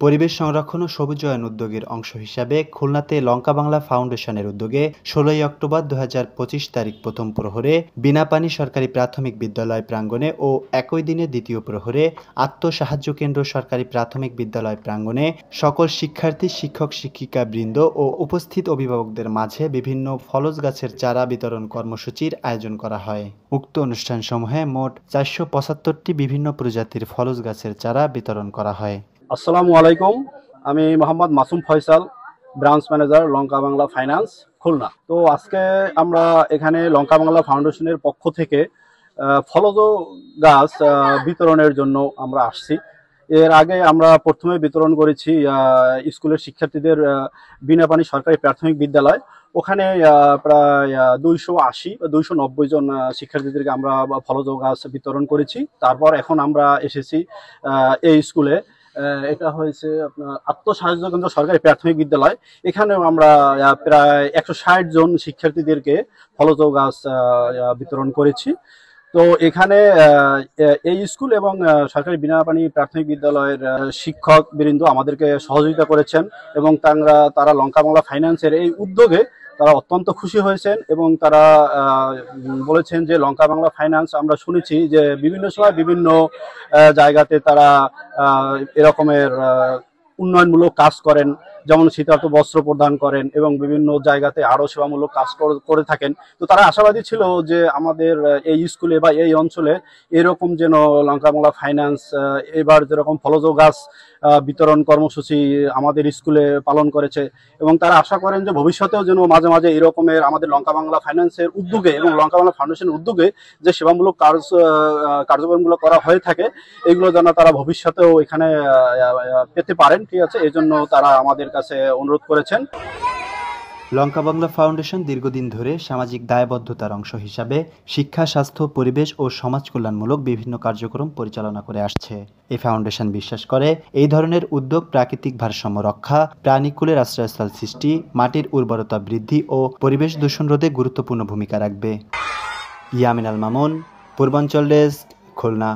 পরিবেশ সংরক্ষণ ও সবুজায়ন উদ্যোগের অংশ হিসাবে খুলনাতে লঙ্কা বাংলা ফাউন্ডেশনের উদ্যোগে ১৬ অক্টোবর ২০২৫ তারিখ প্রথম প্রহরে বিনাপানি সরকারি প্রাথমিক বিদ্যালয় প্রাঙ্গণে ও একই দিনে দ্বিতীয় প্রহরে আত্মসাহায্য কেন্দ্র সরকারি প্রাথমিক বিদ্যালয় প্রাঙ্গণে সকল শিক্ষার্থী, শিক্ষক, শিক্ষিকা বৃন্দ ও উপস্থিত অভিভাবকদের মাঝে বিভিন্ন ফলজ গাছের চারা বিতরণ কর্মসূচির আয়োজন করা হয়। উক্ত অনুষ্ঠানসমূহে মোট ৪৭৫টি বিভিন্ন প্রজাতির ফলজ গাছের চারা বিতরণ করা হয়। আসসালামু আলাইকুম, আমি মোহাম্মদ মাসুম ফয়সাল, ব্রাঞ্চ ম্যানেজার লঙ্কা বাংলা ফাইন্যান্স, খুলনা। তো আজকে আমরা এখানে লঙ্কা বাংলা ফাউন্ডেশনের পক্ষ থেকে ফলজ গাছ বিতরণের জন্য আমরা আসছি। এর আগে আমরা প্রথমে বিতরণ করেছি স্কুলের শিক্ষার্থীদের বিনাপানি সরকারি প্রাথমিক বিদ্যালয়। ওখানে প্রায় 290 জন শিক্ষার্থীদেরকে আমরা ফলজ গাছ বিতরণ করেছি। তারপর এখন আমরা এসেছি এই স্কুলে, এটা হয়েছে আপনার আত্মসাহায্য কেন্দ্র সরকারি প্রাথমিক বিদ্যালয়। এখানেও আমরা প্রায় 160 জন শিক্ষার্থীদেরকে ফলজ গাছ বিতরণ করেছি। তো এখানে এই স্কুল এবং সরকারি বিনাপানি প্রাথমিক বিদ্যালয়ের শিক্ষক বৃন্দ আমাদেরকে সহযোগিতা করেছেন এবং তারা লঙ্কা বাংলা ফাইন্যান্সের এই উদ্যোগে তারা অত্যন্ত খুশি হয়েছেন এবং তারা বলেছেন যে লঙ্কা বাংলা ফাইন্যান্স, আমরা শুনেছি যে বিভিন্ন সময় বিভিন্ন জায়গাতে তারা এরকমের উন্নয়নমূলক কাজ করেন, যেমন শীতার্ত বস্ত্র প্রদান করেন এবং বিভিন্ন জায়গাতে আরো সেবামূলক কাজ করে থাকেন। তো তারা আশাবাদী ছিল যে আমাদের এই স্কুলে বা এই অঞ্চলে এরকম যেন লঙ্কা বাংলা ফাইন্যান্স এবার যেরকম ফলজ গাছ বিতরণ কর্মসূচি আমাদের স্কুলে পালন করেছে এবং তারা আশা করেন যে ভবিষ্যতেও যেন মাঝে মাঝে এরকমের আমাদের লঙ্কা বাংলা ফাইন্যান্সের উদ্যোগে এবং লঙ্কা বাংলা ফাউন্ডেশনের উদ্যোগে যে সেবামূলক কার্যক্রমগুলো করা হয়ে থাকে, এগুলো যেন তারা ভবিষ্যতেও এখানে পেতে পারেন। ঠিক আছে, এই জন্য তারা আমাদের কাছে অনুরোধ করেছেন। লঙ্কা বাংলা ফাউন্ডেশন দীর্ঘদিন ধরে সামাজিক দায়বদ্ধতার অংশ হিসাবে শিক্ষা, স্বাস্থ্য, পরিবেশ ও সমাজ কল্যাণমূলক বিভিন্ন কার্যক্রম পরিচালনা করে আসছে। এই ফাউন্ডেশন বিশ্বাস করে এই ধরনের উদ্যোগ প্রাকৃতিক ভারসাম্য রক্ষা, প্রাণীকুলের আশ্রয়স্থল সৃষ্টি, মাটির উর্বরতা বৃদ্ধি ও পরিবেশ দূষণ রোধে গুরুত্বপূর্ণ ভূমিকা রাখবে। ইয়ামিন আল মামুন, পূর্বাঞ্চল ডেস্ক, খুলনা।